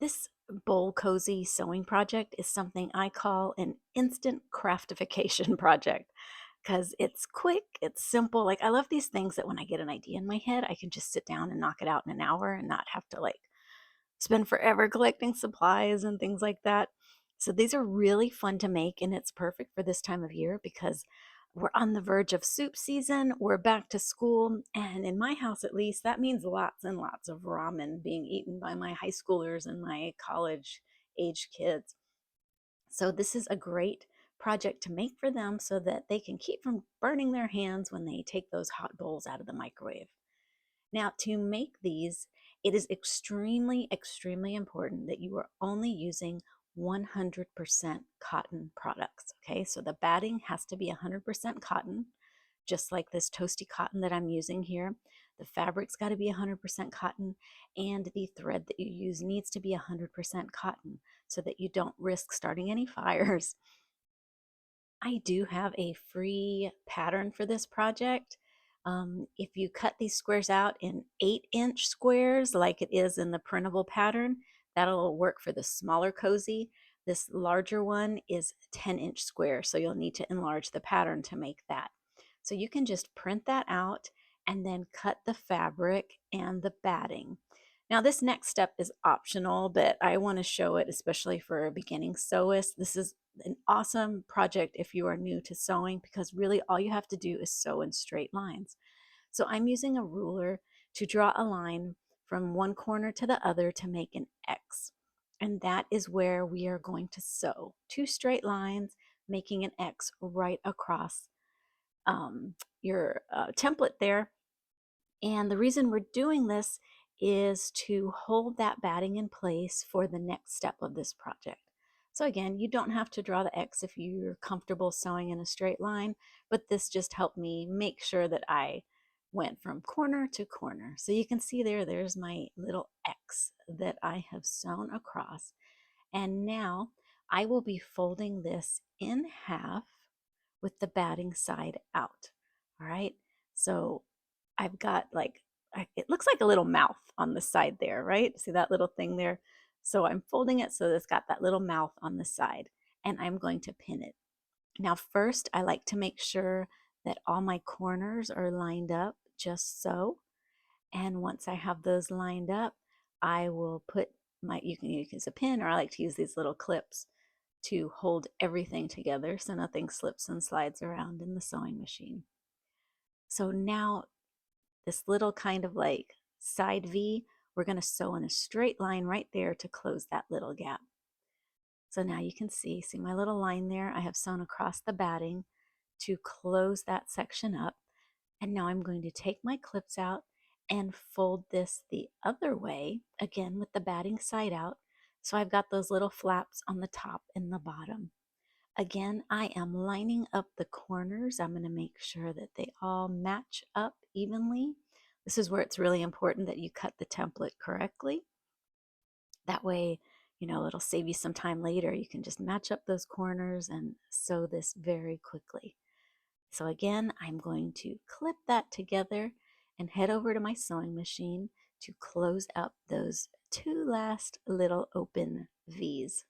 This bowl cozy sewing project is something I call an instant craftification project because it's quick, it's simple. Like, I love these things that when I get an idea in my head, I can just sit down and knock it out in an hour and not have to like spend forever collecting supplies and things like that. So these are really fun to make, and it's perfect for this time of year because we're on the verge of soup season. We're back to school, and in my house at least, that means lots and lots of ramen being eaten by my high schoolers and my college age kids. So this is a great project to make for them so that they can keep from burning their hands when they take those hot bowls out of the microwave. Now, to make these, it is extremely, extremely important that you are only using 100% cotton products. Okay, so the batting has to be 100% cotton, just like this Toasty Cotton that I'm using here. The fabric's got to be 100% cotton, and the thread that you use needs to be 100% cotton so that you don't risk starting any fires. I do have a free pattern for this project. If you cut these squares out in 8-inch squares, like it is in the printable pattern, that'll work for the smaller cozy. This larger one is 10-inch square, so you'll need to enlarge the pattern to make that. So you can just print that out and then cut the fabric and the batting. Now, this next step is optional, but I want to show it, especially for a beginning sewist. This is an awesome project if you are new to sewing because really all you have to do is sew in straight lines. So I'm using a ruler to draw a line from one corner to the other to make an X. And that is where we are going to sew two straight lines, making an X right across your template there. And the reason we're doing this is to hold that batting in place for the next step of this project. So again, you don't have to draw the X if you're comfortable sewing in a straight line, but this just helped me make sure that I went from corner to corner. So you can see there's my little X that I have sewn across. And now I will be folding this in half with the batting side out. All right. So I've got like, it looks like a little mouth on the side there, right? See that little thing there? So I'm folding it so that it's got that little mouth on the side, and I'm going to pin it. Now, first, I like to make sure that all my corners are lined up just so. And once I have those lined up, I will put you can use a pin, or I like to use these little clips to hold everything together so nothing slips and slides around in the sewing machine. So now this little kind of like side V, we're going to sew in a straight line right there to close that little gap. So now you can see my little line there. I have sewn across the batting to close that section up. And now I'm going to take my clips out and fold this the other way, again with the batting side out. So I've got those little flaps on the top and the bottom. Again, I am lining up the corners. I'm going to make sure that they all match up evenly. This is where it's really important that you cut the template correctly. That way, it'll save you some time later. You can just match up those corners and sew this very quickly. So again, I'm going to clip that together and head over to my sewing machine to close up those two last little open V's.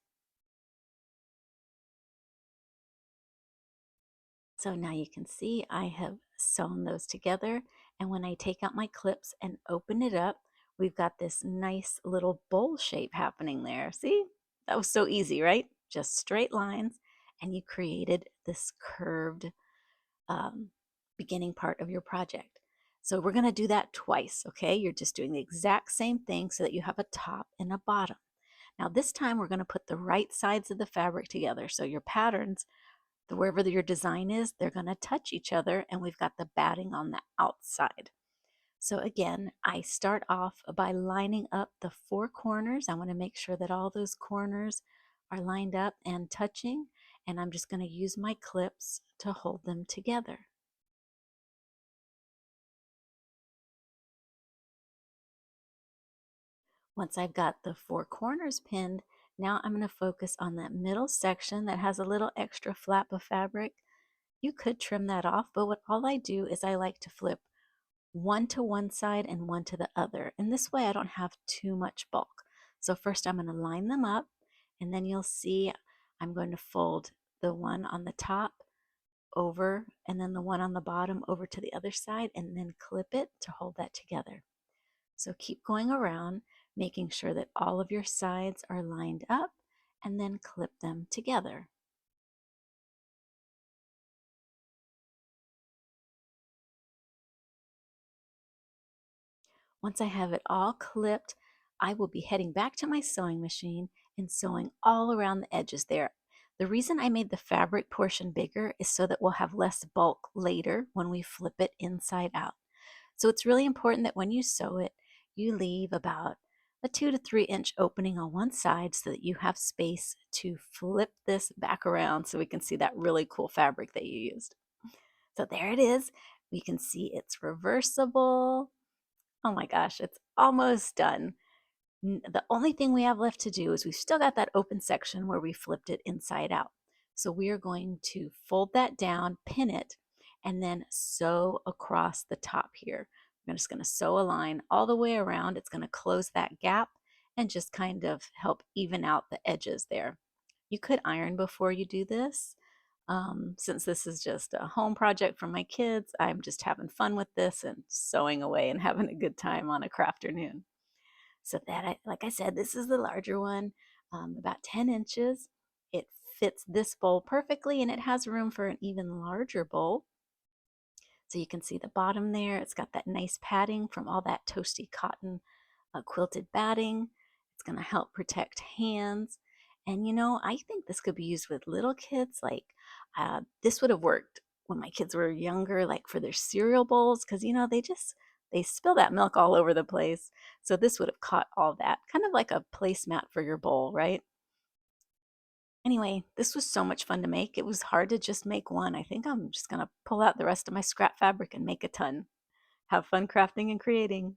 So now you can see I have sewn those together, and when I take out my clips and open it up, we've got this nice little bowl shape happening there. See? That was so easy, right? Just straight lines, and you created this curved um, beginning part of your project. So we're going to do that twice, okay? You're just doing the exact same thing so that you have a top and a bottom. Now this time we're going to put the right sides of the fabric together. So your patterns, wherever your design is, they're going to touch each other, and we've got the batting on the outside. So again, I start off by lining up the four corners. I want to make sure that all those corners are lined up and touching, and I'm just going to use my clips to hold them together. Once I've got the four corners pinned, now I'm going to focus on that middle section that has a little extra flap of fabric. You could trim that off, but all I do is I like to flip one to one side and one to the other. And this way I don't have too much bulk. So first I'm going to line them up, and then you'll see I'm going to fold the one on the top over, and then the one on the bottom over to the other side, and then clip it to hold that together. So keep going around, making sure that all of your sides are lined up, and then clip them together. Once I have it all clipped, I will be heading back to my sewing machine and sewing all around the edges there. The reason I made the fabric portion bigger is so that we'll have less bulk later when we flip it inside out. So it's really important that when you sew it, you leave about a 2 to 3 inch opening on one side so that you have space to flip this back around so we can see that really cool fabric that you used. So there it is. We can see it's reversible. Oh my gosh, it's almost done. The only thing we have left to do is we've still got that open section where we flipped it inside out. So we are going to fold that down, pin it, and then sew across the top here. I'm just going to sew a line all the way around. It's going to close that gap and just kind of help even out the edges there. You could iron before you do this. Since this is just a home project for my kids, I'm just having fun with this and sewing away and having a good time on a crafternoon. So that, like I said, this is the larger one, about 10 inches. It fits this bowl perfectly, and it has room for an even larger bowl. So you can see the bottom there. It's got that nice padding from all that Toasty Cotton quilted batting. It's going to help protect hands. And I think this could be used with little kids. Like this would have worked when my kids were younger, like for their cereal bowls, because they spill that milk all over the place. So this would have caught all that, kind of like a placemat for your bowl, right? Anyway, this was so much fun to make. It was hard to just make one. I think I'm just going to pull out the rest of my scrap fabric and make a ton. Have fun crafting and creating.